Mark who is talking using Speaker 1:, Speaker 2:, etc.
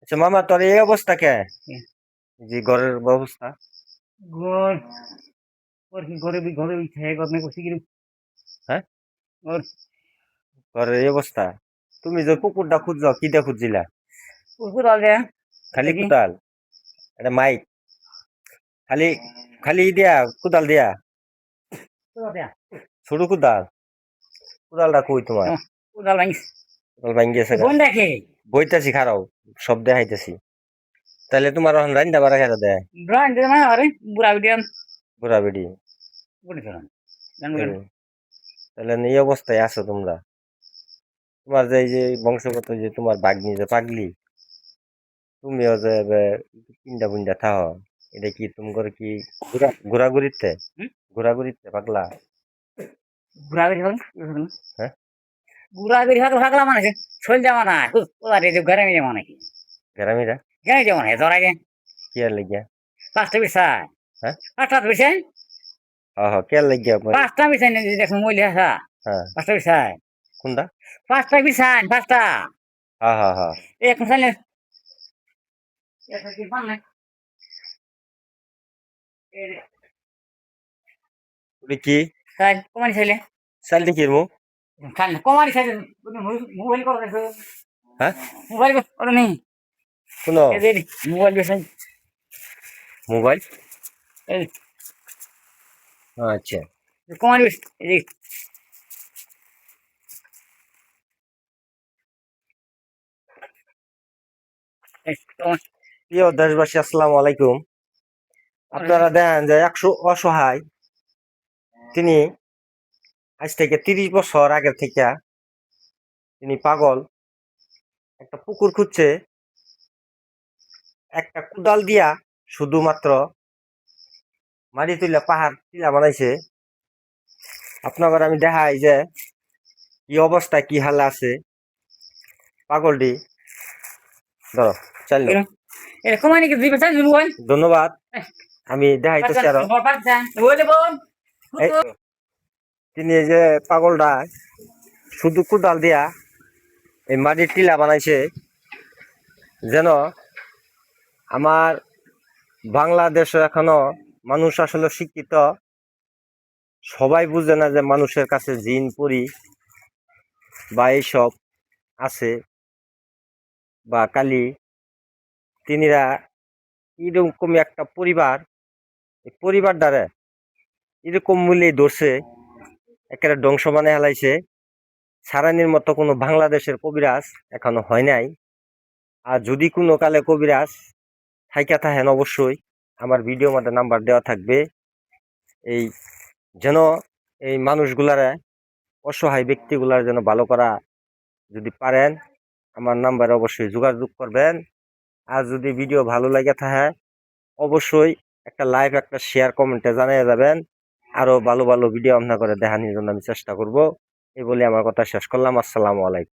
Speaker 1: আচ্ছা মামা, তোর এই অবস্থা কে? যে ঘরের অবস্থা।
Speaker 2: ঘর ওর কি ঘরে ঘরে উঠে গদনে করছি কি
Speaker 1: হ্যাঁ,
Speaker 2: ওর
Speaker 1: ঘরের এই অবস্থা। তুমি যে কুকুরটা খুঁজছো, কিটা খুঁজছিলা?
Speaker 2: কুকুর আলে
Speaker 1: খালি
Speaker 2: দেখি
Speaker 1: কুদাল, এটা মাইক, খালি খালি দিয়া কুদাল দিয়া,
Speaker 2: কোথা দেয়া
Speaker 1: ছোট কুদাল। কুদালটা কই তোমার?
Speaker 2: কোদাল ভাঙিস
Speaker 1: কুদাল ভাঙ্গি গেছে গা।
Speaker 2: বোন দেখে
Speaker 1: বইতাছি, খারাও সব দেখাইতেছি। তাহলে তোমার এখন রান্না বাড়া খেতে দেয়?
Speaker 2: ব্রান্ড দে না আরে বুড়া বিডিয়ান
Speaker 1: বুড়া বেডি।
Speaker 2: বলি ফেলাম জানবেন
Speaker 1: তাহলে এই অবস্থায় আছো তোমরা। তোমার যে এই যে বংশগত যে তোমার বাগ্নি যে পাগলি, তুমিও যে পিন্ডা পুন্ডা থাও, এটা কি তোমার কি ঘোরাঘুরিতে ঘোরাঘুরিতে পাগলা?
Speaker 2: বুড়া বেরি হল
Speaker 1: হ্যাঁ,
Speaker 2: বুড়া বেরি হল ভাগলা মানে চল যাওয়া না কোথা রে ঘরে মেয়ে মানে কি
Speaker 1: গ্রামীরা
Speaker 2: জানি যেমন হে ধরা গে
Speaker 1: কি আর লাগিয়া?
Speaker 2: পাঁচটা বিষয়
Speaker 1: হ্যাঁ,
Speaker 2: পাঁচটা বিষয়
Speaker 1: হ কে আর লাগিয়া আপনার?
Speaker 2: পাঁচটা বিষয় দেখুন মূল্য আসা
Speaker 1: হ্যাঁ,
Speaker 2: পাঁচটা বিষয়
Speaker 1: কোনটা?
Speaker 2: পাঁচটা বিষয় পাঁচটা
Speaker 1: হ্যাঁ হ্যাঁ হ্যাঁ।
Speaker 2: এক মিশাইলে কি পান
Speaker 1: ওটা কি?
Speaker 2: তাই কমানি চাইলে
Speaker 1: চালটা কি মু?
Speaker 2: খান কমানি চাইলে মোবাইল করে দেখো
Speaker 1: হ্যাঁ,
Speaker 2: মোবাইল করে নেই
Speaker 1: শুনো,
Speaker 2: এই যে মোবাইল বেসাই
Speaker 1: মোবাইল।
Speaker 2: এই
Speaker 1: আচ্ছা,
Speaker 2: কমানি বেশ এই যে
Speaker 1: প্রিয় দেশবাসী, আসসালামু আলাইকুম। আপনারা দেখেন যে একশো অসহায়, তিনি আজ থেকে 30 বছর আগে থেকে তিনি পাগল, একটা পুকুর খুঁজছে, একটা কুদাল দিয়া শুধুমাত্র মাটি তুলে পাহাড় টিলা বানাইছে। আপনাদের আমি দেখাই যে কি অবস্থা, কি হাল আছে পাগলটি। ধরো চাইল।
Speaker 2: এটা কমানি কি দিবে চাই মোবাইল
Speaker 1: ধন্যবাদ, আমি দেখাইতেছি আরো। এই তিনি এই যে পাগলটা শুধু কুদাল দিয়া এই মাটির টিলা বানাইছে, যেন আমার বাংলাদেশে এখনো মানুষ আসলে শিক্ষিত, সবাই বুঝে না যে মানুষের কাছে জিন পরি বা এইসব আছে বা কালী। তিনিরা এরকম একটা পরিবার, এই পরিবার দ্বারা এরকম মূল্যে ধরছে, একেবারে ধ্বংস বানায় হেলাইছে। সারানির মতো কোনো বাংলাদেশের কবিরাজ এখনো হয় নাই। আর যদি কোনো কালে কবিরাজ থাইকা থাকেন, অবশ্যই আমার ভিডিও মধ্যে নাম্বার দেওয়া থাকবে। এই যেন এই মানুষগুলারে, অসহায় ব্যক্তিগুলার যেন ভালো করা যদি পারেন, আমার নাম্বারে অবশ্যই যোগাযোগ করবেন। আর যদি ভিডিও ভালো লাগে থাকে, অবশ্যই একটা লাইক, একটা শেয়ার, কমেন্টে জানিয়ে যাবেন। আরো ভালো ভালো ভিডিও আপনার করে দেখানোর জন্য আমি চেষ্টা করব। এই বলে আমার কথা শেষ করলাম। আসসালামু আলাইকুম।